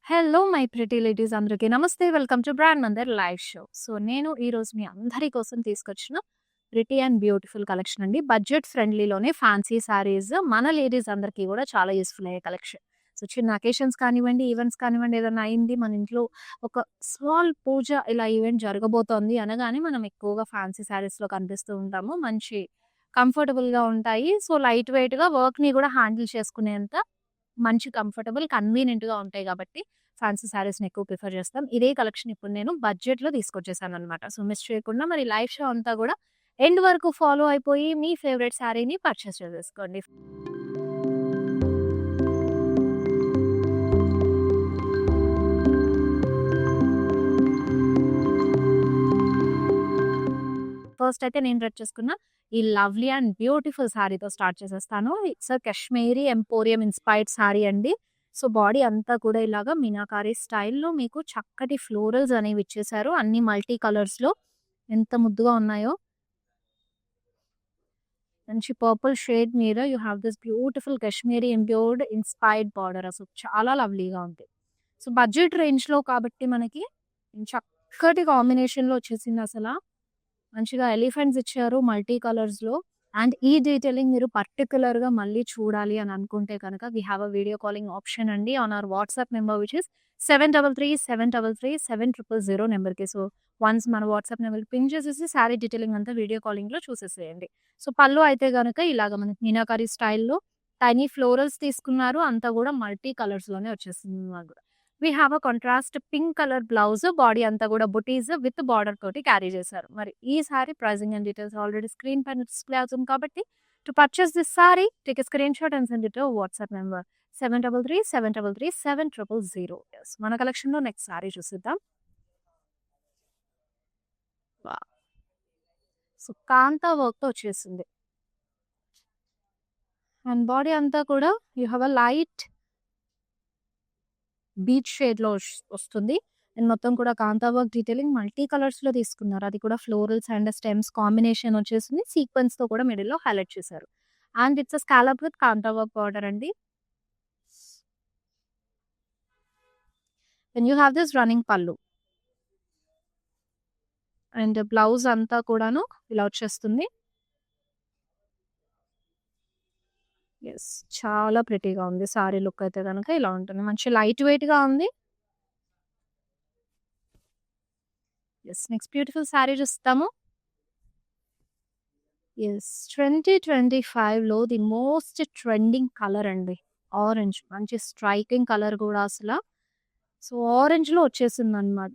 Hello my pretty ladies అందరికీ నమస్తే. Welcome to brand Mandir live show. So నేను ఈరోజు మీ అందరి కోసం తీసుకొచ్చిన ప్రిటీ అండ్ బ్యూటిఫుల్ కలెక్షన్ అండి. బడ్జెట్ ఫ్రెండ్లీలోనే ఫ్యాన్సీ శారీస్ మన లేడీస్ అందరికీ కూడా చాలా యూస్ఫుల్ అయ్యే కలెక్షన్. సో చిన్న అకేషన్స్ కానివ్వండి, ఈవెంట్స్ కానివ్వండి, ఏదైనా అయింది మన ఇంట్లో ఒక స్మాల్ పూజ ఇలా ఈవెంట్ జరగబోతోంది అనగానే మనం ఎక్కువగా ఫ్యాన్సీ శారీస్లో కనిపిస్తూ ఉంటాము. మంచి కంఫర్టబుల్గా ఉంటాయి. సో లైట్ వెయిట్గా వర్క్ని కూడా హ్యాండిల్ చేసుకునేంత మంచి కంఫర్టబుల్, కన్వీనియంట్‌గా ఉంటాయి గాబట్టి, ఫ్యాన్సీ శారీస్‌ని ఎక్కువ ప్రిఫర్ చేస్తాం. ఇదే కలెక్షన్ ఇప్పుడు నేను బడ్జెట్‌లో తీసుకొచ్చేసాననమాట. సో, మిస్ చేయకుండా మరి లైవ్ షో అంతా గూడా ఎండ్ వరకు ఫాలో అయిపోయి మీ ఫేవరెట్ శారీని పర్చేస్ చేసేసుకోండి. ఫస్ట్ అయితే నేను రెడీ చేసుకున్న ఈ లవ్లీ అండ్ బ్యూటిఫుల్ శారీతో స్టార్ట్ చేసేస్తాను. It's a Kashmiri emporium inspired sari అండి. సో, బాడీ అంతా కూడా ఇలాగా మీనాకారి స్టైల్‌లో మీకు చక్కటి ఫ్లోరల్స్ అనేవి ఇచ్చేసారు. అన్ని మల్టీ కలర్స్‌లో ఎంత ముద్దుగా ఉన్నాయో. మంచి పర్పుల్ షేడ్ మీద you have this beautiful Kashmiri embroidered inspired border. అసలు చాలా లవ్లీగా ఉంది. సో, బడ్జెట్ రేంజ్‌లో కాబట్టి మనకి చక్కటి కాంబినేషన్‌లో వచ్చేసింది అసల. మంచిగా ఎలిఫెంట్స్ ఇచ్చారు మల్టీ కలర్స్‌లో. అండ్ ఈ డీటెయిలింగ్ మీరు పర్టిక్యులర్‌గా మళ్ళీ చూడాలి అని అనుకుంటే కనుక we have a video calling option అండి on our WhatsApp number which is 7337337000 నెంబర్‌కి. సో, వన్స్ మన వాట్సాప్ నెంబర్‌కి పింగ్ చేసేసి శారీ డీటెయిలింగ్ అంతా వీడియో కాలింగ్‌లో చూసేసేయండి. సో, పళ్ళు అయితే గనక ఇలాగ మనకి మీనాకరి స్టైల్‌లో టైనీ ఫ్లోరల్స్ తీసుకున్నారు. అంతా కూడా మల్టీ కలర్స్‌లోనే వచ్చేసింది మాకు కూడా. We have a contrast pink colour blouse. Body అంతా కూడా బుటీస్ విత్ బార్డర్ తోటి క్యారీ చేశారు. మరి ఈ sari pricing and details already screen పైన డిస్‌ప్లే అవుతుంది కాబట్టి to purchase this sari take a screenshot and send it to WhatsApp number 7337337000. Yes, మన కలెక్షన్‌లో నెక్స్ట్ సారీ చూసేద్దాం. వావ్! సో, కాంతా వర్క్‌తో వచ్చేసింది. అండ్ బాడీ అంతా కూడా you have a light peach షేడ్‌లో వస్తుంది. అండ్ మొత్తం కూడా కాంతా వర్క్ డీటెయిలింగ్ మల్టీ కలర్స్‌లో తీసుకున్నారు. అది కూడా ఫ్లోరల్స్ అండ్ స్టెమ్స్ కాంబినేషన్ వచ్చేసింది. సీక్వెన్స్‌తో కూడా మిడిల్‌లో హైలైట్ చేశారు. And its a scallop with kantha work border అండి. Then you have this running pallu. And blouse అంతా కూడాను ఇలా వచ్చేస్తుంది. యెస్, చాలా ప్రిటీగా ఉంది. సారీ లుక్ అయితే గనక ఇలా ఉంటుంది. మంచి లైట్ వెయిట్‌గా ఉంది. యెస్, నెక్స్ట్ బ్యూటిఫుల్ సారీ చూస్తాము. యెస్, 2025లో ది మోస్ట్ ట్రెండింగ్ కలర్ అండి. ఆరెంజ్. మంచి స్ట్రైకింగ్ కలర్ గూడా అసల. సో, ఆరెంజ్‌లో వచ్చేసిందనమాట.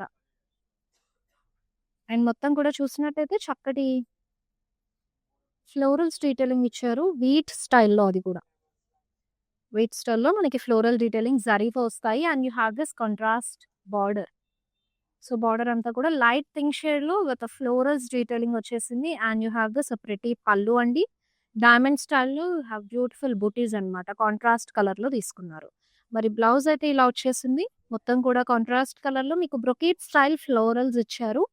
అండ్ మొత్తం కూడా చూసినట్టయితే చక్కటి ఫ్లోరల్స్ డీటెయిలింగ్ ఇచ్చారు. వీట్ స్టైల్‌లో అది కూడా. వీట్ స్టైల్‌లో మనకి ఫ్లోరల్ డీటెయిలింగ్ జరీతో వస్తాయి. And you have this contrast border. So, border అంతా కూడా లైట్ పింక్ షేడ్‌లో విత్ ఫ్లోరల్స్ డీటెయిలింగ్ వచ్చేసింది. And you have this pretty పల్లు అండి. డైమండ్ స్టైల్‌లో యూ హావ్ బ్యూటిఫుల్ బూటీస్ అన్నమాట. కాంట్రాస్ట్ కలర్‌లో తీసుకున్నారు. మరి బ్లౌజ్ అయితే ఇలా వచ్చేసింది. మొత్తం కూడా కాంట్రాస్ట్ కలర్‌లో మీకు బ్రొకేట్ స్టైల్ ఫ్లోరల్స్ ఇచ్చారు.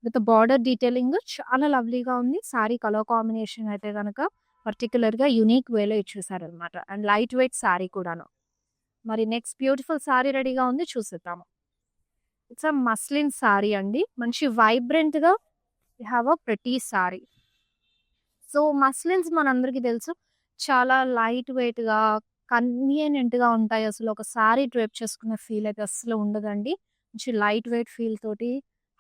విత్ బార్డర్ డీటెయిలింగ్ చాలా లవ్లీగా ఉంది. సారీ కలర్ కాంబినేషన్ అయితే గనక పర్టిక్యులర్‌గా యూనిక్ వేలో ఇచ్చేసారనమాట. అండ్ లైట్ వెయిట్ సారీ కూడాను. మరి నెక్స్ట్ బ్యూటిఫుల్ సారీ రెడీగా ఉంది, చూసేద్దాము. ఇట్స్ అ మస్లిన్ సారీ అండి. మంచి వైబ్రెంట్‌గా you have a pretty sari. So, muslins మనందరికీ తెలుసు. చాలా లైట్ వెయిట్‌గా, కన్వీనియంట్‌గా ఉంటాయి. అసలు ఒక సారీ డ్రేప్ చేసుకునే ఫీల్ అయితే అస్సలు ఉండదండి. మంచి లైట్ వెయిట్ ఫీల్ తోటి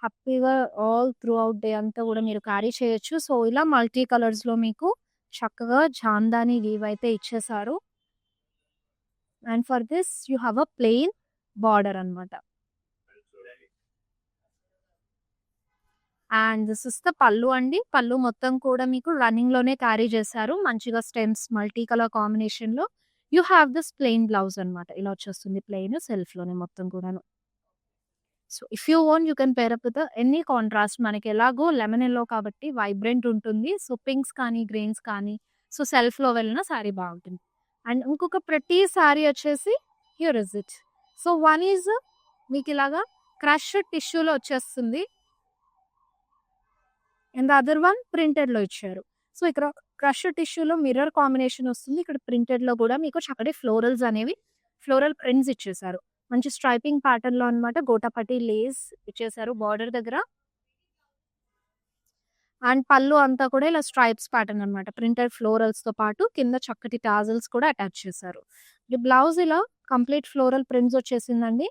హ్యాపీగా ఆల్ త్రూ ఔట్ డే అంతా కూడా మీరు క్యారీ చేయొచ్చు. సో, ఇలా మల్టీ కలర్స్‌లో మీకు చక్కగా జాందాని వీవ్ అయితే ఇచ్చేసారు. And for this you have a plain border అన్నమాట. అండ్ దిస్ ఇస్ ద పల్లు అండి. పల్లు మొత్తం కూడా మీకు రన్నింగ్‌లోనే క్యారీ చేశారు. మంచిగా స్టెమ్స్ మల్టీ కలర్ కాంబినేషన్‌లో. You have this plain blouse అన్నమాట. ఇలా వచ్చేస్తుంది ప్లెయిన్ సెల్ఫ్‌లోనే మొత్తం కూడాను. So, if you want you can pair up with any contrast. మనకి ఎలాగో లెమన్ యెల్లో కాబట్టి వైబ్రెంట్ ఉంటుంది. సో, పింక్స్ కానీ, గ్రీన్స్ కానీ, సో, సెల్ఫ్‌లో వెళ్ళిన సారీ బాగుంటుంది. అండ్ ఇంకొక ప్రతి సారీ వచ్చేసి here is it. So, one is మీకిలాగా క్రష్డ్ టిష్యూలో వచ్చేస్తుంది. అండ్ ద అదర్ వన్ ప్రింటెడ్‌లో ఇచ్చారు. సో, ఇక్కడ క్రష్డ్ టిష్యూలో మిర్రర్ కాంబినేషన్ వస్తుంది. ఇక్కడ ప్రింటెడ్‌లో కూడా మీకు చక్కటి ఫ్లోరల్స్ అనేవి ఫ్లోరల్ ప్రింట్స్ ఇచ్చేసారు. మంచి స్ట్రైపింగ్ ప్యాటర్న్‌లో అన్నమాట. గోటాపట్టి లేస్ ఇచ్చేసారు బార్డర్ దగ్గర. అండ్ పళ్ళు అంతా కూడా ఇలా స్ట్రైప్స్ ప్యాటర్న్ అన్నమాట. ప్రింటెడ్ ఫ్లోరల్స్‌తో పాటు కింద చక్కటి టాజిల్స్ కూడా అటాచ్ చేశారు. ఈ బ్లౌజ్ ఇలా కంప్లీట్ ఫ్లోరల్ ప్రింట్స్ వచ్చేసిందండి.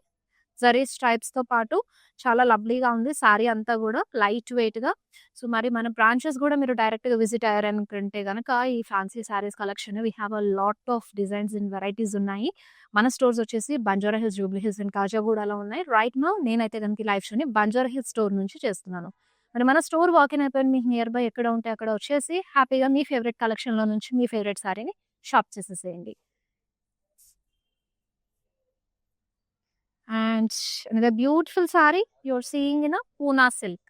జరీ స్ట్రైప్స్‌తో పాటు చాలా లవ్లీగా ఉంది. సారీ అంతా గూడా లైట్ వెయిట్‌గా. సో, మరి మన బ్రాంచెస్ గూడా మీరు డైరెక్ట్‌గా విజిట్ అయ్యారనుకుంటే గనక ఈ fancy saris collection we have a lot of designs and varieties ఉన్నాయి. మన స్టోర్స్ వచ్చేసి బంజారా హిల్స్, జూబ్లీ హిల్స్ అండ్ కాజాగూడలో ఉన్నాయి. రైట్ నౌ నేనైతే గనుక ఈ లైవ్ షోని బంజారా హిల్స్ స్టోర్ నుంచి చేస్తున్నాను. మరి మన స్టోర్ వాకిన్ అయిపోయింది. మీకు నియర్ బై ఎక్కడ ఉంటే అక్కడ వచ్చేసి హ్యాపీగా మీ ఫేవరెట్ కలెక్షన్‌లో నుంచి మీ ఫేవరెట్ సారీని షాప్ చేసేసేయండి. And another beautiful sari you are seeing in Poona silk.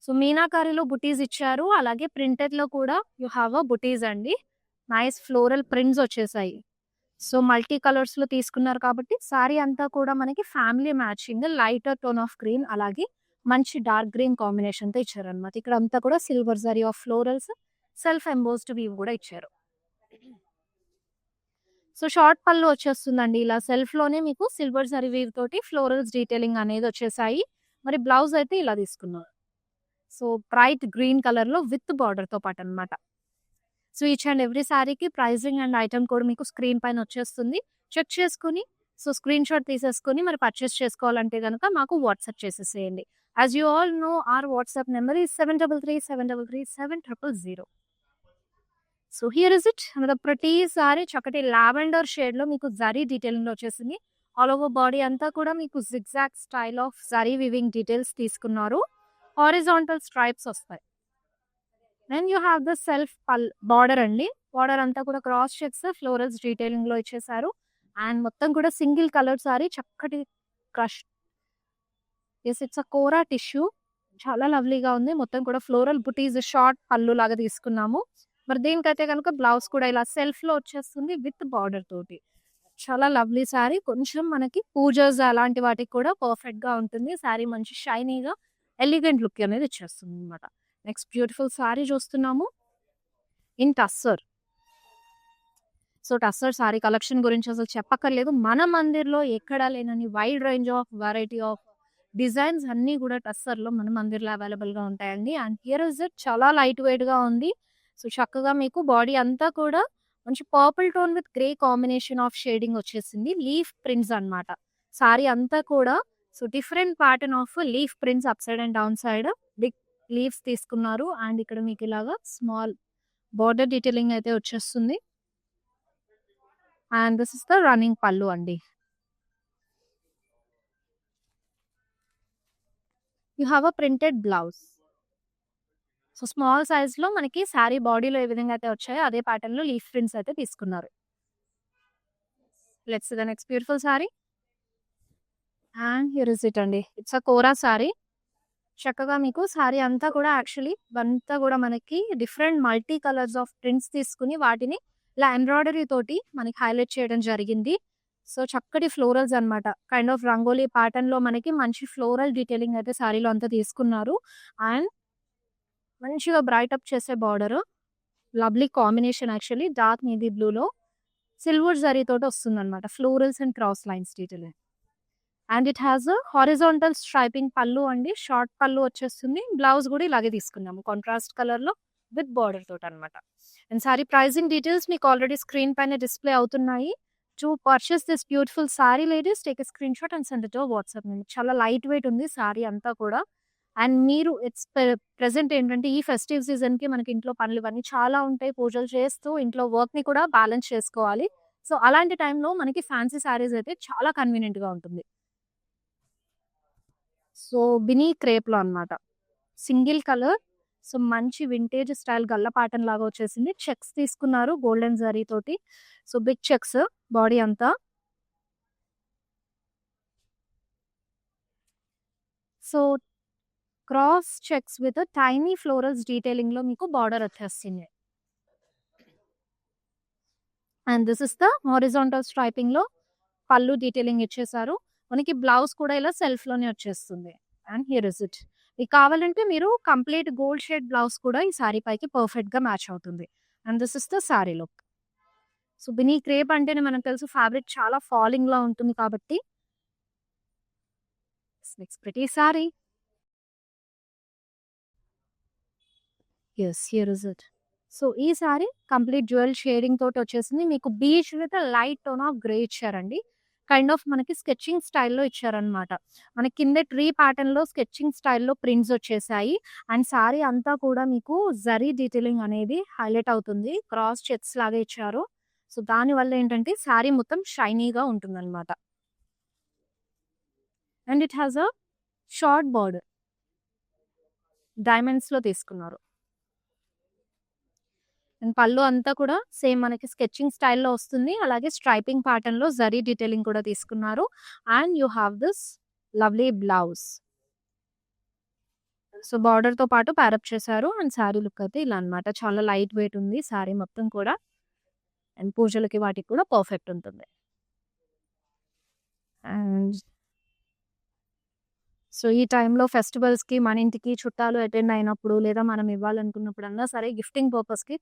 So, మీనాకారిలో బుటీస్ ఇచ్చారు. అలాగే ప్రింటెడ్‌లో కూడా యూ హావ్ అ బుటీస్ అండి. నైస్ ఫ్లోరల్ ప్రింట్స్ వచ్చేసాయి. సో, మల్టీ కలర్స్‌లో తీసుకున్నారు కాబట్టి సారీ అంతా కూడా మనకి family matching lighter tone of green అలాగే మంచి డార్క్ గ్రీన్ కాంబినేషన్‌తో ఇచ్చారన్నమాట. ఇక్కడ అంతా కూడా silver zari of florals, self embossed weave కూడా ఇచ్చారు. సో, షార్ట్ పళ్ళు వచ్చేస్తుందండి. ఇలా సెల్ఫ్‌లోనే మీకు సిల్వర్ జరీ వీవ్ తోటి ఫ్లోరల్స్ డీటెయిలింగ్ అనేది వచ్చేసాయి. మరి బ్లౌజ్ అయితే ఇలా తీసుకున్నారు. సో, బ్రైట్ గ్రీన్ కలర్‌లో విత్ బార్డర్‌తో పాటన్నమాట. సో, ఈచ్ అండ్ ఎవ్రీ సారీకి ప్రైజింగ్ అండ్ ఐటెమ్ కోడ్ మీకు స్క్రీన్ పైన వచ్చేస్తుంది. చెక్ చేసుకొని సో, స్క్రీన్‌షాట్ తీసేసుకొని మరి పర్చేస్ చేసుకోవాలంటే గనక మాకు వాట్సాప్ చేసేసేయండి. As you all know our WhatsApp number is 7337337000. So, here is it another pretty sari చక్కటి లావెండర్ షేడ్‌లో మీకు జరీ డీటెయిలింగ్‌లో వచ్చేసింది. ఆల్ ఓవర్ బాడీ అంతా కూడా మీకు zigzag style of zari weaving details తీసుకున్నారు. హారిజాంటల్ స్ట్రైప్స్ వస్తాయి. Then you have the self border అండి. బార్డర్ అంతా కూడా క్రాస్ చెక్స్ ఫ్లోరల్స్ డీటెయిలింగ్‌లో ఇచ్చేసారు. అండ్ మొత్తం కూడా సింగిల్ కలర్ సారీ చక్కటి crush it's a kora tissue. చాలా లవ్లీగా ఉంది. మొత్తం కూడా ఫ్లోరల్ బుటీస్ షార్ట్ పళ్ళు లాగా తీసుకున్నాము. మరి దీనికైతే గనుక బ్లౌజ్ కూడా ఇలా సెల్ఫ్‌లో వచ్చేస్తుంది విత్ బార్డర్ తోటి. చాలా లవ్లీ సారీ. కొంచెం మనకి పూజస్ అలాంటి వాటికి కూడా పర్ఫెక్ట్‌గా ఉంటుంది. సారీ మంచి షైనీగా, ఎలిగెంట్ లుక్ అనేది ఇచ్చేస్తుందన్నమాట. నెక్స్ట్ బ్యూటిఫుల్ సారీ చూస్తున్నాము. In tussar. So, tussar sari collection గురించి అసలు చెప్పక్కర్లేదు. మన మందిర్‌లో ఎక్కడా లేనన్ని wide range of variety of designs అన్నీ కూడా టస్సర్‌లో మన మందిర్‌లో అవైలబుల్‌గా ఉంటాయండి. అండ్ హియర్ ఇస్ ఇట్ చాలా లైట్ వెయిట్‌గా ఉంది. సో, చక్కగా మీకు బాడీ అంతా కూడా మంచి purple tone with grey combination of shading వచ్చేసింది. లీఫ్ ప్రింట్స్ అన్నమాట. సారీ అంతా కూడా so, different pattern of leaf prints up side and down side big leaves తీసుకున్నారు. అండ్ ఇక్కడ మీకు ఇలాగా స్మాల్ బోర్డర్ డీటెయిలింగ్ అయితే వచ్చేస్తుంది. And this is the running pallu అండి. You have a printed blouse. So, small సైజ్‌లో మనకి సారీ బాడీలో ఏ విధంగా అయితే వచ్చాయో అదే ప్యాటర్న్‌లో లీఫ్ ప్రింట్స్ అయితే తీసుకున్నారు. Let's see the next beautiful sari. And here is it అండి. Its a kora sari. చక్కగా మీకు సారీ అంతా కూడా యాక్చువల్లీ ఇవంతా కూడా మనకి different multi colours of prints తీసుకొని వాటిని ఇలా ఎంబ్రాయిడరీ తోటి మనకి హైలైట్ చేయడం జరిగింది. సో, చక్కటి ఫ్లోరల్స్ అన్నమాట. కైండ్ ఆఫ్ రంగోలీ ప్యాటర్న్‌లో మనకి మంచి ఫ్లోరల్ డీటెయిలింగ్ అయితే సారీలో అంతా తీసుకున్నారు. అండ్ మంచిగా బ్రైట్ అప్ చేసే border. Lovely combination actually dark navy బ్లూలో సిల్వర్ జరీ తోటి వస్తుందన్నమాట. Florals and cross lines detailing. And it has a horizontal striping pallu అండి. షార్ట్ పళ్ళు వచ్చేస్తుంది. బ్లౌజ్ కూడా ఇలాగే తీసుకున్నాము. కాంట్రాస్ట్ కలర్‌లో విత్ బార్డర్ తోటన్నమాట. అండ్ సారీ ప్రైజింగ్ డీటెయిల్స్ మీకు ఆల్రెడీ స్క్రీన్ పైన డిస్‌ప్లే అవుతున్నాయి. To purchase this beautiful sari ladies take a screenshot and send it to WhatsApp number. చాలా లైట్ వెయిట్ ఉంది సారీ అంతా కూడా. అండ్ మీరు ఇట్స్ ప్రెజెంట్ ఏంటంటే ఈ ఫెస్టివ్ సీజన్‌కి మనకి ఇంట్లో పనులు ఇవన్నీ చాలా ఉంటాయి. పూజలు చేస్తూ ఇంట్లో వర్క్‌ని కూడా బ్యాలెన్స్ చేసుకోవాలి. సో, అలాంటి టైంలో మనకి ఫ్యాన్సీ సారీస్ అయితే చాలా కన్వీనియంట్‌గా ఉంటుంది. సో, బినీ క్రేప్‌లో అన్నమాట. Single colour. సో, మంచి వింటేజ్ స్టైల్ గల్ల ప్యాటర్న్ లాగా వచ్చేసింది. చెక్స్ తీసుకున్నారు గోల్డెన్ జరీ తోటి. సో, బిగ్ చెక్స్ బాడీ అంతా. So, cross checks with tiny florals డీటెయిలింగ్‌లో మీకు బార్డర్ వచ్చేస్తుంది. And this is the horizontal స్ట్రైపింగ్‌లో పళ్ళు డీటెయిలింగ్ ఇచ్చేసారు. మనకి బ్లౌజ్ కూడా ఇలా సెల్ఫ్‌లోనే వచ్చేస్తుంది. And here is it. మీకు కావాలంటే మీరు కంప్లీట్ గోల్డ్ షేడ్ బ్లౌజ్ కూడా ఈ సారీ పైకి పర్ఫెక్ట్‌గా మ్యాచ్ అవుతుంది. And this is the sari look. So, Binny crepe అంటేనే మనకు తెలుసు ఫ్యాబ్రిక్ చాలా ఫాలింగ్‌లో ఉంటుంది కాబట్టి next pretty sari. Yes, here is it. So ఈ సారీ కంప్లీట్ జ్యువెల్ షేడింగ్ తోటి వచ్చేసింది. మీకు peach with light tone of grey ఇచ్చారండి. కైండ్ ఆఫ్ మనకి స్కెచింగ్ స్టైల్‌లో ఇచ్చారనమాట. మనకి కింద ట్రీ ప్యాటర్న్‌లో స్కెచింగ్ స్టైల్‌లో ప్రింట్స్ వచ్చేసాయి. అండ్ సారీ అంతా కూడా మీకు జరీ డీటెయిలింగ్ అనేది హైలైట్ అవుతుంది. క్రాస్ చెక్స్ లాగా ఇచ్చారు. సో దానివల్ల ఏంటంటే సారీ మొత్తం షైనీగా ఉంటుందనమాట. And it has a short border. డైమండ్స్‌లో తీసుకున్నారు. అండ్ పళ్ళు అంతా కూడా సేమ్ మనకి స్కెచింగ్ స్టైల్‌లో వస్తుంది. అలాగే స్ట్రైపింగ్ ప్యాటర్న్‌లో జరీ డీటెయిలింగ్ కూడా తీసుకున్నారు. And you have this lovely blouse. So బార్డర్‌తో పాటు ప్యారప్ చేశారు. అండ్ సారీ లుక్ అయితే ఇలా అన్నమాట. చాలా లైట్ వెయిట్ ఉంది సారీ మొత్తం కూడా. అండ్ పూజలకి వాటికి కూడా పర్ఫెక్ట్ ఉంటుంది. అండ్ సో ఈ టైంలో ఫెస్టివల్స్‌కి మన ఇంటికి చుట్టాలు అటెండ్ అయినప్పుడు లేదా మనం ఇవ్వాలనుకున్నప్పుడన్నా సరే గిఫ్టింగ్ పర్పస్‌కి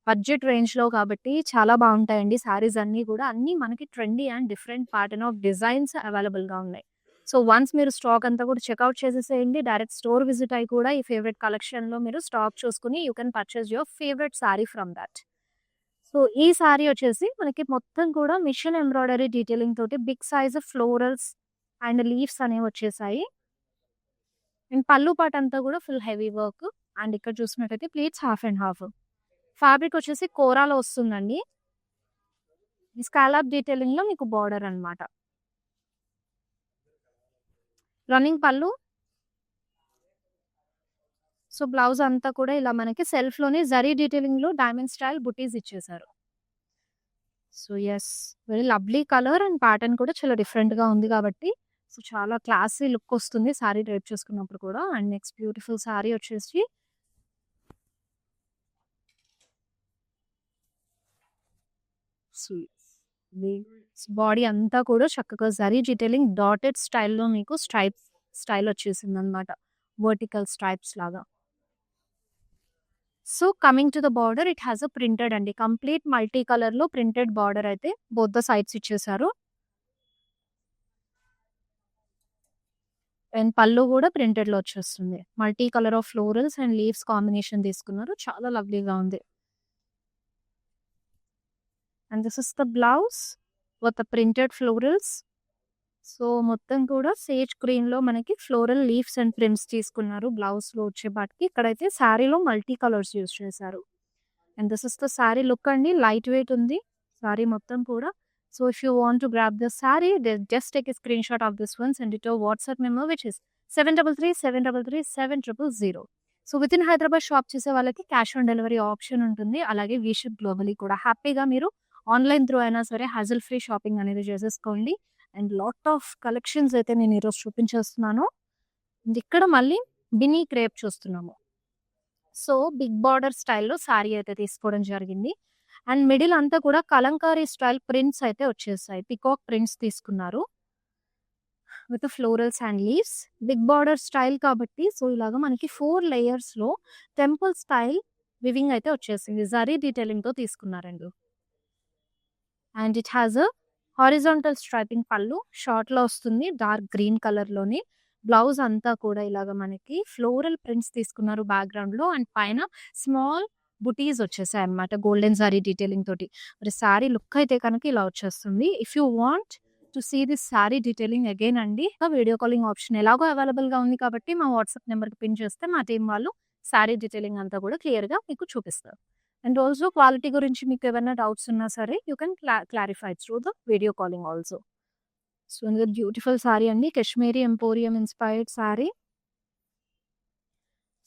బడ్జెట్ రేంజ్‌లో కాబట్టి చాలా బావుంటాయండి సారీస్ అన్నీ కూడా. అన్నీ మనకి trendy and different pattern of designs అవైలబుల్‌గా ఉన్నాయి. సో వన్స్ మీరు స్టాక్ అంతా కూడా చెక్‌ఔట్ చేసేసేయండి. డైరెక్ట్ స్టోర్ విజిట్ అయ్యి కూడా ఈ ఫేవరెట్ కలెక్షన్‌లో మీరు స్టాక్ చూసుకొని you can purchase your favourite sari from that. So ఈ సారీ వచ్చేసి మనకి మొత్తం కూడా మిషన్ ఎంబ్రాయిడరీ డీటెయిలింగ్ తోటి big size florals and leaves అనేవి వచ్చేసాయి. అండ్ పళ్ళు పాటంతా కూడా ఫుల్ హెవీ వర్క్. అండ్ ఇక్కడ చూసినట్టయితే pleats half and half. Fabric వచ్చేసి కోరాలో వస్తుందండి. ఈ స్కాలప్ డీటెయిలింగ్‌లో మీకు బార్డర్ అన్నమాట. రన్నింగ్ పళ్ళు. సో బ్లౌజ్ అంతా కూడా ఇలా మనకి సెల్ఫ్‌లోనే జరీ డీటెయిలింగ్‌లో డైమండ్ స్టైల్ బుటీస్ ఇచ్చేసారు. So yes, very lovely colour and pattern కూడా చాలా డిఫరెంట్‌గా ఉంది కాబట్టి సో చాలా క్లాసీ లుక్ వస్తుంది సారీ డ్రేప్ చేసుకున్నప్పుడు కూడా. అండ్ నెక్స్ట్ బ్యూటిఫుల్ సారీ వచ్చేసి బాడీ అంతా కూడా చక్కగా జరీ డీటెయిలింగ్ డాటెడ్ స్టైల్‌లో మీకు స్టైల్ వచ్చేసిందనమాట. వర్టికల్ స్ట్రైప్స్ లాగా. So coming to the border it has a printed అండి. కంప్లీట్ మల్టీ కలర్‌లో ప్రింటెడ్ బార్డర్ అయితే బోత్ ద సైడ్స్ ఇచ్చేసారు. అండ్ పళ్ళు కూడా ప్రింటెడ్‌లో వచ్చేస్తుంది. Multi colour of florals and leaves combination తీసుకున్నారు. చాలా లవ్లీగా ఉంది. And this is the blouse with the printed florals. So మొత్తం కూడా సేజ్ గ్రీన్‌లో మనకి ఫ్లోరల్ లీవ్స్ అండ్ ప్రింట్స్ తీసుకున్నారు బ్లౌజ్‌లో వచ్చేపాటికి. ఇక్కడైతే సారీలో మల్టీ కలర్స్ యూజ్ చేశారు. And this is the sari look అండి. లైట్ వెయిట్ ఉంది సారీ మొత్తం కూడా. So if you want to grab this sorry just take a screen shot of this one, send it to WhatsApp number which is 7337337000. So within Hyderabad shop చేసే వాళ్ళకి cash on delivery option ఉంటుంది. అలాగే we ship globally కూడా. హ్యాపీగా మీరు online through అయినా సరే hassle free shopping అనేది చేసేసుకోండి. అండ్ లాట్ ఆఫ్ కలెక్షన్స్ అయితే నేను ఈరోజు చూపించేస్తున్నాను. అండ్ ఇక్కడ మళ్ళీ బినీ క్రేప్ చూస్తున్నాము. సో బిగ్ బార్డర్ స్టైల్‌లో సారీ అయితే తీసుకోవడం జరిగింది. అండ్ మిడిల్ అంతా కూడా కలంకారీ స్టైల్ ప్రింట్స్ అయితే వచ్చేసాయి. పికాక్ ప్రింట్స్ తీసుకున్నారు. With florals and leaves. Big border style కాబట్టి సో ఇలాగా మనకి 4 లేయర్స్‌లో టెంపుల్ స్టైల్ వివింగ్ అయితే వచ్చేసింది. జరీ డీటెయిలింగ్‌తో తీసుకున్నారండి. And it has a horizontal striping pallu. షార్ట్‌లో వస్తుంది. Dark green కలర్‌లోని. బ్లౌజ్ అంతా కూడా ఇలాగ మనకి ఫ్లోరల్ ప్రింట్స్ తీసుకున్నారు బ్యాక్‌గ్రౌండ్‌లో. అండ్ పైన స్మాల్ బుటీస్ వచ్చేసాయన్నమాట గోల్డెన్ జరీ డీటెయిలింగ్ తోటి. మరి సారీ లుక్ అయితే కనుక ఇలా వచ్చేస్తుంది. If you want to see this sari detailing again అండి, వీడియో కాలింగ్ ఆప్షన్ ఎలాగో అవైలబుల్‌గా ఉంది కాబట్టి మా వాట్సాప్ నెంబర్‌కి పిన్ చేస్తే మా టీమ్ వాళ్ళు సారీ డీటెయిలింగ్ అంతా కూడా క్లియర్‌గా మీకు చూపిస్తారు. అండ్ ఆల్సో క్వాలిటీ గురించి మీకు ఏమైనా డౌట్స్ ఉన్నా సరే you can clarify through the video calling also. So ఇది బ్యూటిఫుల్ సారీ అండి. Kashmiri emporium inspired sari.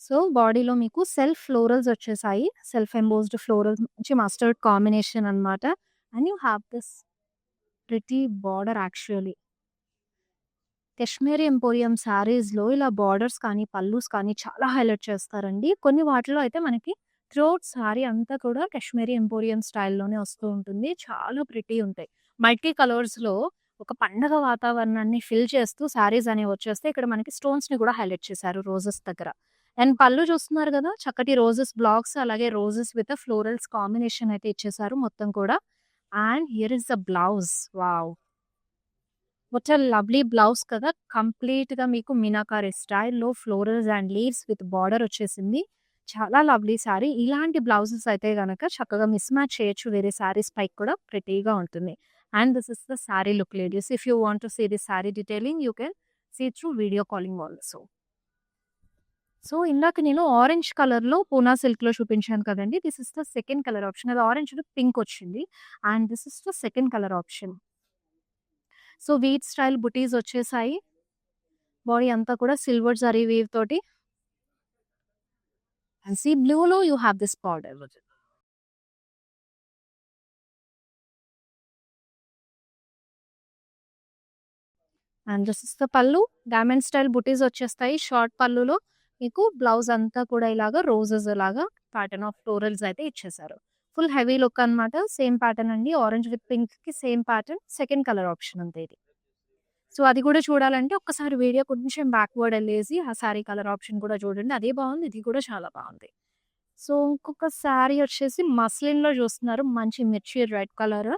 So బాడీలో మీకు సెల్ఫ్ ఫ్లోరల్స్ వచ్చేసాయి. సెల్ఫ్ ఎంబోస్డ్ ఫ్లోరల్స్ మంచి మస్టర్డ్ కాంబినేషన్ అన్నమాట. And you have this pretty border actually. Kashmiri emporium సారీస్‌లో ఇలా బార్డర్స్ కానీ, పల్లూస్ కానీ చాలా హైలైట్ చేస్తారండి. కొన్ని వాటిలో అయితే మనకి త్రూఅవుట్ సారీ అంతా కూడా కాశ్మీరీ ఎంపోరియం స్టైల్‌లోనే వస్తూ ఉంటుంది. చాలా ప్రిటీ ఉంటాయి. మల్టీ కలర్స్‌లో ఒక పండగ వాతావరణాన్ని ఫిల్ చేస్తూ సారీస్ అనేవి వచ్చేస్తే ఇక్కడ మనకి స్టోన్స్‌ని కూడా హైలైట్ చేశారు రోజెస్ దగ్గర. అండ్ పళ్ళు చూస్తున్నారు కదా! చక్కటి రోజెస్ బ్లాక్స్ అలాగే రోజెస్ విత్ ఫ్లోరల్స్ కాంబినేషన్ అయితే ఇచ్చేసారు మొత్తం కూడా. And here is the blouse. Wow! What a lovely blouse కదా! కంప్లీట్‌గా మీకు మీనాకారి స్టైల్‌లో florals and leaves with border వచ్చేసింది. చాలా లవ్లీ సారీ. ఇలాంటి బ్లౌజెస్ అయితే గనక చక్కగా మిస్ మ్యాచ్ చేయొచ్చు వేరే సారీస్ పైకి కూడా ప్రిటీగా ఉంటుంది. And this is the sari look ladies. If you want to see the sari detailing you can see through video calling also. So, ఇందాక నేను ఆరెంజ్ కలర్‌లో పూనా సిల్క్‌లో చూపించాను కదండీ! This is the second colour option. అది ఆరెంజ్ విత్ పింక్ వచ్చింది. And this is the second colour option. So, వీట్ style butis వచ్చేసాయి. బాడీ అంతా కూడా సిల్వర్ జరీ వీవ్ తోటి. అండ్ సీ బ్లూలో you have this border. And this is the పల్లు. Diamond style బుటీస్ వచ్చేస్తాయి. షార్ట్ పల్లులో మీకు బ్లౌజ్ అంతా కూడా ఇలాగ రోజెస్ లాగా ప్యాటర్న్ ఆఫ్ ఫ్లోరల్స్ అయితే ఇచ్చేసారు. ఫుల్ హెవీ లుక్ అన్నమాట. సేమ్ ప్యాటర్న్ అండి. ఆరెంజ్ విత్ పింక్‌కి same pattern. Second colour option అంతే ఇది. సో, అది కూడా చూడాలంటే ఒక్కసారి వీడియో కొంచెం బ్యాక్‌వర్డ్ ఎళ్ళేసి ఆ సారీ కలర్ ఆప్షన్ కూడా చూడండి. అదే బావుంది. ఇది కూడా చాలా బావుంది. సో, ఇంకొక సారీ వచ్చేసి మస్లిన్‌లో చూస్తున్నారు. మంచి మిర్చి రెడ్ కలర్.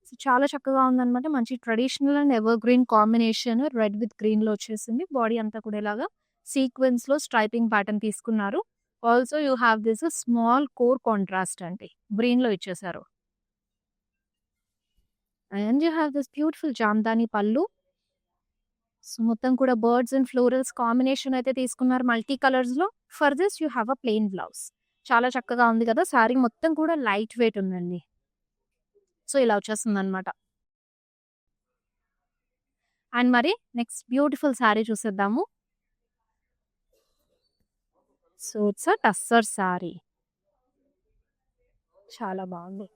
సో, చాలా చక్కగా ఉందనమాట. మంచి traditional and ever green combination red with గ్రీన్‌లో వచ్చేసింది. బాడీ అంతా కూడా ఇలాగా సీక్వెన్స్‌లో స్ట్రైపింగ్ ప్యాటర్న్ తీసుకున్నారు. Also you have this small core contrast అండి. గ్రీన్‌లో ఇచ్చేసారు. And you have this beautiful Jamdani పల్లు. సో, మొత్తం కూడా బర్డ్స్ అండ్ ఫ్లోరల్స్ కాంబినేషన్ అయితే తీసుకున్నారు మల్టీ కలర్స్‌లో. For this you have a plain blouse. చాలా చక్కగా ఉంది కదా! సారీ మొత్తం కూడా లైట్ వెయిట్ ఉందండి. సో, ఇలా వచ్చేస్తుందనమాట. అండ్ మరి నెక్స్ట్ బ్యూటిఫుల్ సారీ చూసేద్దాము. సో, ఇట్స్ అ టస్సర్ సారీ. చాలా బావుంది.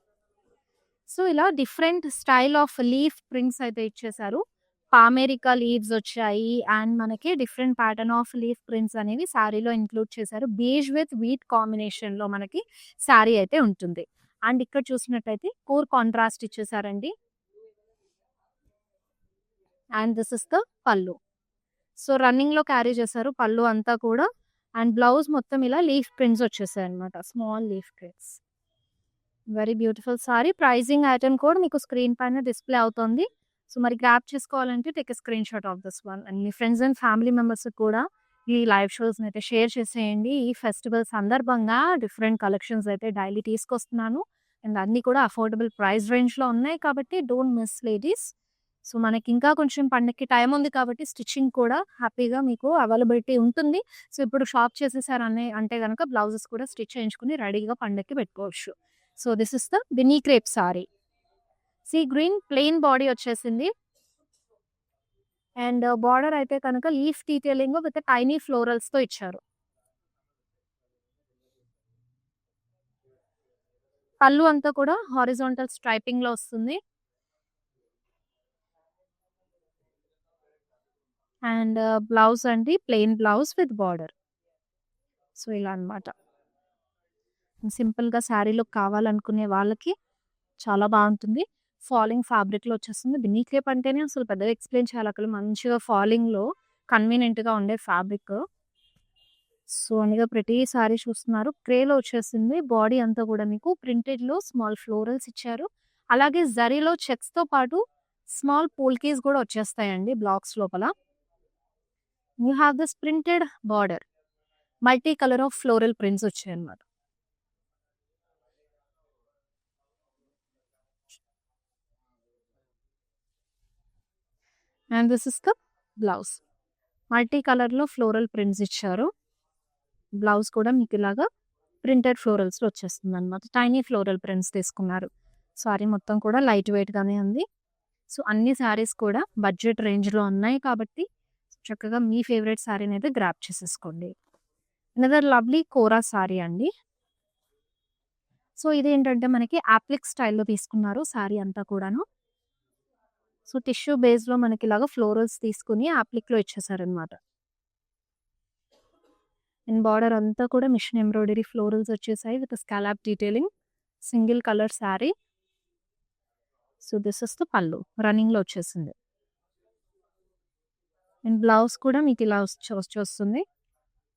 సో, ఇలా different style of leaf prints అయితే ఇచ్చేసారు. పామెరికా లీవ్స్ వచ్చాయి. అండ్ మనకి different pattern of leaf prints అనేవి సారీలో ఇంక్లూడ్ చేశారు. బేజ్ విత్ వీట్ కాంబినేషన్‌లో మనకి సారీ అయితే ఉంటుంది. అండ్ ఇక్కడ చూసినట్టయితే కోర్ కాంట్రాస్ట్ ఇచ్చేసారండి. And this is the pallu. So, రన్నింగ్‌లో క్యారీ చేశారు పల్లు అంతా కూడా. అండ్ బ్లౌజ్ మొత్తం ఇలా లీఫ్ ప్రింట్స్ వచ్చేసాయన్నమాట. Small leaf prints. Very beautiful sari. Pricing item కూడా మీకు స్క్రీన్ పైన డిస్‌ప్లే అవుతుంది. సో, మరి గ్రాబ్ చేసుకోవాలంటే take a screen shot of this one. And me friends and family మెంబర్స్‌కి కూడా ఈ లైవ్ షోస్‌ని అయితే షేర్ చేసేయండి. ఈ ఫెస్టివల్ సందర్భంగా డిఫరెంట్ కలెక్షన్స్ అయితే డైలీ తీసుకొస్తున్నాను. అండ్ అన్నీ కూడా అఫోర్డబుల్ ప్రైస్ రేంజ్‌లో ఉన్నాయి కాబట్టి డోంట్ మిస్ లేడీస్. సో, మనకింకా కొంచెం పండగకి టైం ఉంది కాబట్టి స్టిచ్చింగ్ కూడా హ్యాపీగా మీకు అవైలబిలిటీ ఉంటుంది. సో, ఇప్పుడు షాప్ చేసేసారని అంటే గనక బ్లౌజెస్ కూడా స్టిచ్ చేయించుకొని రెడీగా పండగకి పెట్టుకోవచ్చు. So, this is the Binny crepe sari. Sea green plain body వచ్చేసింది. అండ్ బార్డర్ అయితే కనుక లీఫ్ డీటెయిలింగ్ విత్ టైనీ ఫ్లోరల్స్‌తో ఇచ్చారు. పళ్ళు అంతా కూడా హారిజాంటల్ స్ట్రైపింగ్‌లో వస్తుంది. అండ్ బ్లౌజ్ అండి plain blouse with border. So, ఇలా అన్నమాట. సింపుల్‌గా శారీ లుక్ కావాలనుకునే వాళ్ళకి చాలా బావుంటుంది. ఫాలింగ్ ఫ్యాబ్రిక్‌లో వచ్చేస్తుంది. బిన్నీ క్రేప్ అంటేనే అసలు పెద్దగా ఎక్స్‌ప్లెయిన్ చేయనక్కర్ల. మంచిగా ఫాలింగ్‌లో కన్వీనియంట్‌గా ఉండే ఫ్యాబ్రిక్. సో, అందుకే ప్రతి సారీ చూస్తున్నారు. క్రేలో వచ్చేసింది. బాడీ అంతా కూడా మీకు ప్రింటెడ్‌లో స్మాల్ ఫ్లోరల్స్ ఇచ్చారు. అలాగే జరీలో చెక్స్‌తో పాటు స్మాల్ పోల్కీస్ కూడా వచ్చేస్తాయండి బ్లాక్స్ లోపల. You have this printed border. Multi colour of floral prints వచ్చాయన్నమాట. And this is the blouse. Multi కలర్‌లో ఫ్లోరల్ ప్రింట్స్ ఇచ్చారు. బ్లౌజ్ కూడా మీకు ఇలాగా ప్రింటెడ్ ఫ్లోరల్స్‌లో వచ్చేస్తుందన్నమాట. టైనీ ఫ్లోరల్ ప్రింట్స్ తీసుకున్నారు. సారీ మొత్తం కూడా లైట్ వెయిట్‌గానే ఉంది. సో, అన్ని సారీస్ కూడా బడ్జెట్ రేంజ్‌లో ఉన్నాయి కాబట్టి చక్కగా మీ ఫేవరెట్ సారీనైతే గ్రాబ్ చేసేసుకోండి. అనదర్ లవ్లీ కోరా సారీ అండి. సో, ఇదేంటంటే మనకి అప్లిక్ స్టైల్‌లో తీసుకున్నారు సారీ అంతా కూడాను. సో, టిష్యూ బేస్‌లో మనకి ఇలాగా ఫ్లోరల్స్ తీసుకొని అప్లిక్‌లో ఇచ్చేసారనమాట. అండ్ బార్డర్ అంతా కూడా మిషన్ ఎంబ్రాయిడరీ ఫ్లోరల్స్ వచ్చేసాయి with scallop detailing. Single colour sorry. So, this is the పల్లు. రన్నింగ్‌లో వచ్చేసింది. అండ్ బ్లౌజ్ కూడా మీకు ఇలా వచ్చేస్తుంది.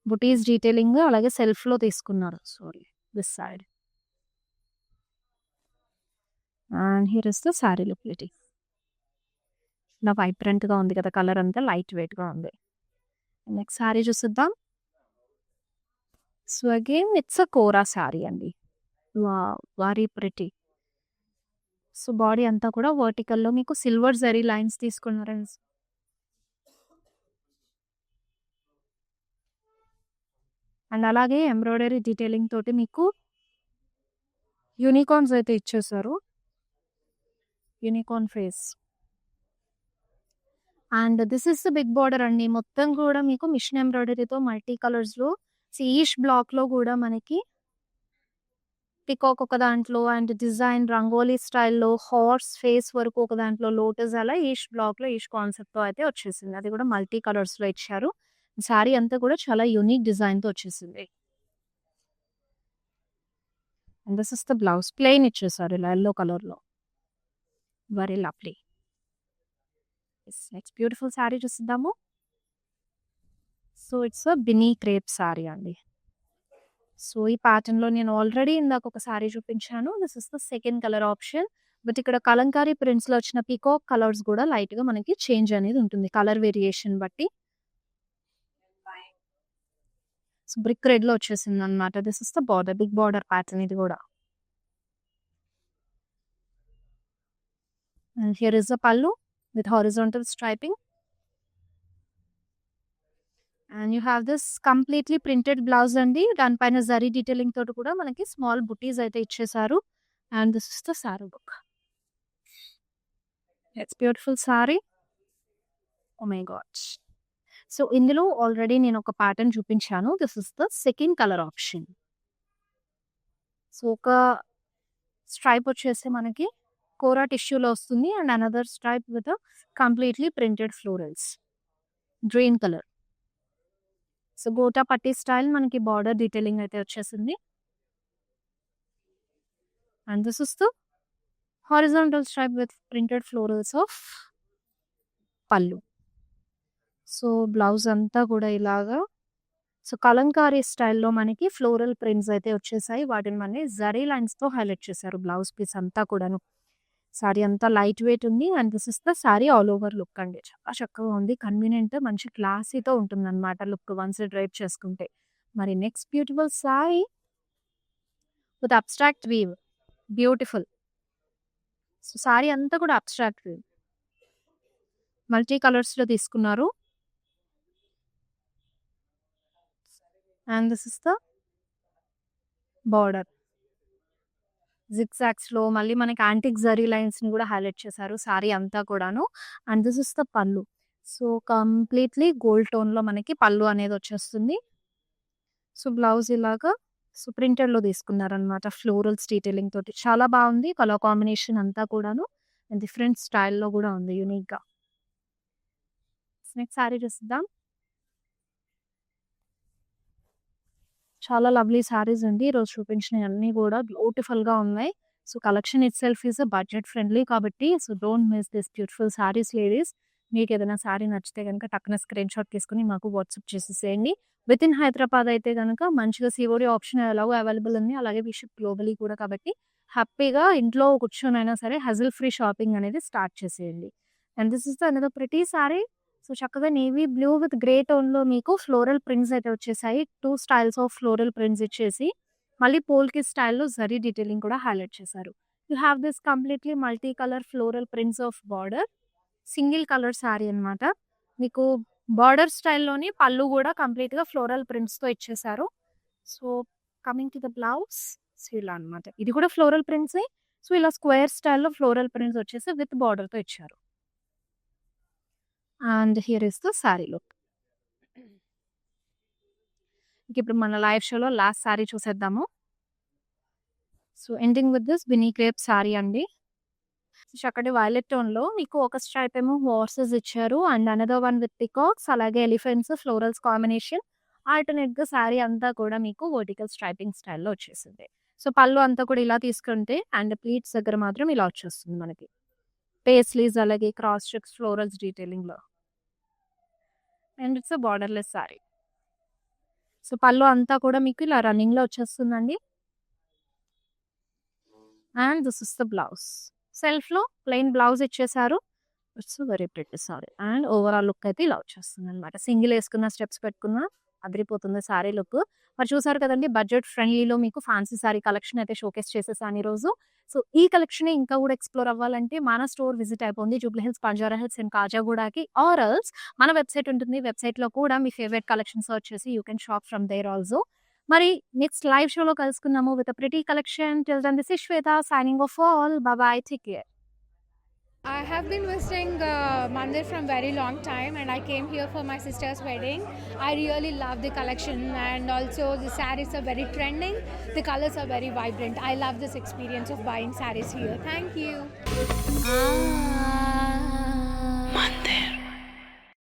బుటీస్ డీటెయిలింగ్ అలాగే సెల్ఫ్‌లో తీసుకున్నారు. Sorry this side. And here is the sari look. ఇలా వైబ్రెంట్‌గా ఉంది కదా! కలర్ అంతా లైట్ వెయిట్‌గా ఉంది. నెక్స్ట్ శారీ చూసేద్దాం. So, again it's a kora sari అండి. Wow! Very pretty. So, body అంతా కూడా వర్టికల్‌లో మీకు సిల్వర్ జరీ లైన్స్ తీసుకున్నారండి. అండ్ అలాగే ఎంబ్రాయిడరీ డీటెయిలింగ్ తోటి మీకు యూనికార్న్స్ అయితే ఇచ్చేసారు. Unicorn face. And this is the big border అండి. మొత్తం కూడా మీకు మిషన్ ఎంబ్రాయిడరీతో మల్టీ కలర్స్‌లో ఈచ్ బ్లాక్‌లో కూడా మనకి పికాక్ ఒక దాంట్లో అండ్ డిజైన్ రంగోలీ స్టైల్‌లో హార్స్ ఫేస్ వరకు ఒక దాంట్లో లోటస్ అలా ఈచ్ బ్లాక్‌లో ఈచ్ కాన్సెప్ట్‌తో అయితే వచ్చేసింది. అది కూడా మల్టీ కలర్స్‌లో ఇచ్చారు. శారీ అంతా కూడా చాలా యూనిక్ డిజైన్‌తో వచ్చేసింది. And this is the blouse. Plain ఇచ్చేసారు ఇలా యెల్లో కలర్‌లో. Very lovely. Next beautiful sari చూసిద్దాము. So, its a Binny crepe sari అండి. సో, ఈ ప్యాటర్న్‌లో నేను ఆల్రెడీ ఇందాక ఒక శారీ చూపించాను. This is the second colour option. But ఇక్కడ కలంకారీ ప్రింట్స్‌లో వచ్చిన పీకాక్ కలర్స్ కూడా లైట్‌గా మనకి చేంజ్ అనేది ఉంటుంది. కలర్ వేరియేషన్ బట్టి. సో, బ్రిక్ రెడ్‌లో వచ్చేసిందనమాట. This is the border. Big border pattern ఇది కూడా. And here is the pallu with horizontal striping. And you have this completely printed blouse అండి. దానిపైన జరీ డీటెయిలింగ్ తోటి కూడా మనకి స్మాల్ బుటీస్ అయితే ఇచ్చేసారు. And this is the sari look. It's beautiful sorry. Oh my God! So, ఇందులో ఆల్రెడీ నేను ఒక ప్యాటర్న్ చూపించాను. This is the second colour option. So, ఒక స్ట్రైప్ వచ్చేసి మనకి కోరా టిష్యూలో వస్తుంది. And another stripe with completely printed florals. Green colour. So, gota పట్టీ స్టైల్ మనకి బార్డర్ డీటెయిలింగ్ అయితే వచ్చేసింది. And this is the horizontal stripe with printed florals of పల్లు. సో, బ్లౌజ్ అంతా కూడా ఇలాగా సో, కలంకారీ స్టైల్‌లో మనకి ఫ్లోరల్ ప్రింట్స్ అయితే వచ్చేసాయి. వాటిని మళ్ళీ జరీ లైన్స్‌తో హైలైట్ చేశారు బ్లౌజ్ పీస్ అంతా కూడాను. సారీ అంతా లైట్ వెయిట్ ఉంది. And this is the sorry all over look అండి. చాలా చక్కగా ఉంది. కన్వీనియంట్ మంచి క్లాసీతో ఉంటుందన్నమాట లుక్ వన్స్ డ్రైప్ చేసుకుంటే. మరి next beautiful sari with abstract weave. Beautiful. So, sari అంతా కూడా అబ్స్ట్రాక్ట్ వీవ్. మల్టీ కలర్స్‌లో తీసుకున్నారు. And this is the border. జిగ్‌జాగ్స్‌లో మళ్ళీ మనకి యాంటిక్ జరీ లైన్స్‌ని కూడా హైలైట్ చేశారు సారీ అంతా కూడాను. And this is the pallu. So, completely gold టోన్‌లో మనకి పల్లు అనేది వచ్చేస్తుంది. సో, బ్లౌజ్ ఇలాగా సో, ప్రింటెడ్‌లో తీసుకున్నారనమాట. ఫ్లోరల్స్ డీటెయిలింగ్ తోటి. చాలా బావుంది. కలర్ కాంబినేషన్ అంతా కూడాను. అండ్ డిఫరెంట్ స్టైల్‌లో కూడా ఉంది యూనిక్‌గా. నెక్స్ట్ సారీ చూసిద్దాం. చాలా లవ్లీ సారీస్ అండి. ఈరోజు చూపించినయన్నీ కూడా బ్యూటిఫుల్‌గా ఉన్నాయి. So, collection itself is budget friendly కాబట్టి so, don't miss this beautiful saris ladies. మీకేదైనా సారీ నచ్చితే గనుక టక్కున స్క్రీన్‌షాట్ తీసుకొని మాకు వాట్సాప్ చేసేసేయండి. వితిన్ హైదరాబాద్ అయితే గనుక మంచిగా సీఓడీ ఆప్షన్ ఎలాగో అవైలబుల్ ఉంది. అలాగే వి షిప్ గ్లోబలీ కూడా కాబట్టి హ్యాపీగా ఇంట్లో కూర్చొనైనా సరే హజిల్ ఫ్రీ షాపింగ్ అనేది స్టార్ట్ చేసేయండి. And this is the another pretty sari. So, చక్కగా నేవీ బ్లూ విత్ గ్రే టోన్‌లో మీకు ఫ్లోరల్ ప్రింట్స్ అయితే వచ్చేసాయి. 2 స్టైల్స్ ఆఫ్ ఫ్లోరల్ ప్రింట్స్ ఇచ్చేసి, మళ్ళీ పోల్కి స్టైల్‌లో జరీ డీటెయిలింగ్ కూడా హైలైట్ చేశారు. You have this completely multi colour floral prints of border. Single colour sorry అనమాట. మీకు బార్డర్ స్టైల్‌లోని పళ్ళు కూడా కంప్లీట్‌గా ఫ్లోరల్ ప్రింట్స్‌తో ఇచ్చేసారు. So, coming to the blouse. So, ఇలా అనమాట. ఇది కూడా ఫ్లోరల్ ప్రింట్సే. సో, ఇలా స్క్వేర్ స్టైల్‌లో ఫ్లోరల్ ప్రింట్స్ వచ్చేసి విత్ బార్డర్‌తో ఇచ్చారు. And here is the sari look. ఇప్పుడు మన లైవ్ షోలో లాస్ట్ సారీ చూసేద్దాము. So, ending with this Binny crepe sari అండి. చక్కటి వైలెట్ టోన్‌లో మీకు ఒక స్ట్రైప్ ఏమో హార్సెస్ ఇచ్చారు. And another one with peacocks అలాగే ఎలిఫెంట్స్, ఫ్లోరల్స్ కాంబినేషన్. ఆల్టర్‌నేట్‌గా సారీ అంతా కూడా మీకు వర్టికల్ స్ట్రైపింగ్ స్టైల్‌లో వచ్చేసింది. సో, పళ్ళు అంతా కూడా ఇలా తీసుకుంటే అండ్ ప్లీట్స్ దగ్గర మాత్రం ఇలా వచ్చేస్తుంది మనకి. పేస్లీస్ అలాగే క్రాస్ చెక్స్, ఫ్లోరల్స్ డీటెయిలింగ్‌లో. And its a borderless sari. So, pallu అంతా కూడా మీకు ఇలా రన్నింగ్‌లో వచ్చేస్తుందండి. And this is the blouse. సెల్ఫ్‌లో ప్లెయిన్ బ్లౌజ్ ఇచ్చేసారు. Its very pretty sari. And overall look అయితే ఇలా వచ్చేస్తుందనమాట. సింగిల్ ఏసుకున్న, స్టెప్స్ పెట్టుకున్నా అదిరిపోతుంది సారీ లుక్. మరి చూసారు కదండీ! బడ్జెట్ ఫ్రెండ్లీలో మీకు ఫ్యాన్సీ సారీ కలెక్షన్ అయితే షోకేస్ చేసేసాను ఈరోజు. సో, ఈ కలెక్షనే ఇంకా కూడా ఎక్స్‌ప్లోర్ అవ్వాలంటే మన స్టోర్ విజిట్ అయిపోండి. జూబ్లీ హిల్స్, బంజారా హిల్స్ అండ్ కాజాగూడకి ఆర్ ఎల్స్ మన వెబ్‌సైట్ ఉంటుంది. వెబ్‌సైట్‌లో కూడా మీ ఫేవరెట్ కలెక్షన్ సెర్చ్ చేసి you can shop from there also. మరి నెక్స్ట్ లైవ్ షోలో కలుసుకుందాము with a pretty collection. Till then this is Shweta signing off all. Bye bye. Take care. I have been visiting Mandir from very long time, and I came here for my sister's wedding. I really love the collection, and also the sarees are very trending. The colors are very vibrant. I love this experience of buying sarees here. Thank you.